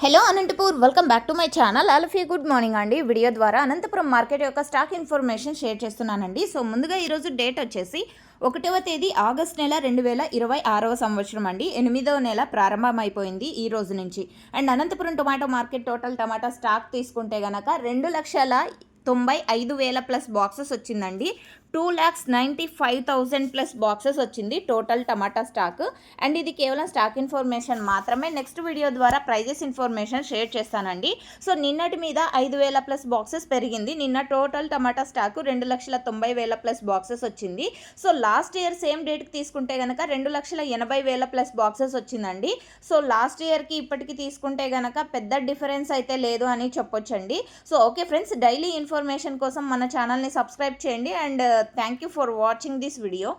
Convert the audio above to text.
Hello Anantapur, welcome back to my channel. All of you good morning అండి. Video ద్వారా Anantapuram market యొక్క stock information share చేస్తున్నానండి. So ముందుగా ఈరోజు డేట్ వచ్చేసి 1వ తేదీ ఆగస్ట్ నెల 2026వ సంవత్సరం అండి. 8వ నెల ప్రారంభమైపోయింది ఈ రోజు నుంచి. And Anantapuram tomato market total tomato stock తీసుకుంటే కనుక 2,95,000 ప్లస్ బాక్సెస్ వచ్చిందండి. 2,95,000 ప్లస్ బాక్సెస్ వచ్చింది టోటల్ టమాటా స్టాక్. అండ్ ఇది కేవలం స్టాక్ ఇన్ఫర్మేషన్ మాత్రమే. నెక్స్ట్ వీడియో ద్వారా ప్రైజెస్ ఇన్ఫర్మేషన్ షేర్ చేస్తానండి. సో నిన్నటి మీద 5,000 ప్లస్ బాక్సెస్ పెరిగింది. నిన్న total tomato stock 2,90,000 plus boxes వచ్చింది. సో లాస్ట్ ఇయర్ సేమ్ డేట్కి తీసుకుంటే కనుక 2,80,000 ప్లస్ బాక్సెస్ వచ్చిందండి. సో లాస్ట్ ఇయర్కి ఇప్పటికి తీసుకుంటే కనుక పెద్ద డిఫరెన్స్ అయితే లేదు అని చెప్పొచ్చండి. So okay friends, daily information కోసం మన ఛానల్ని సబ్స్క్రైబ్ చేయండి. And thank you for watching this video.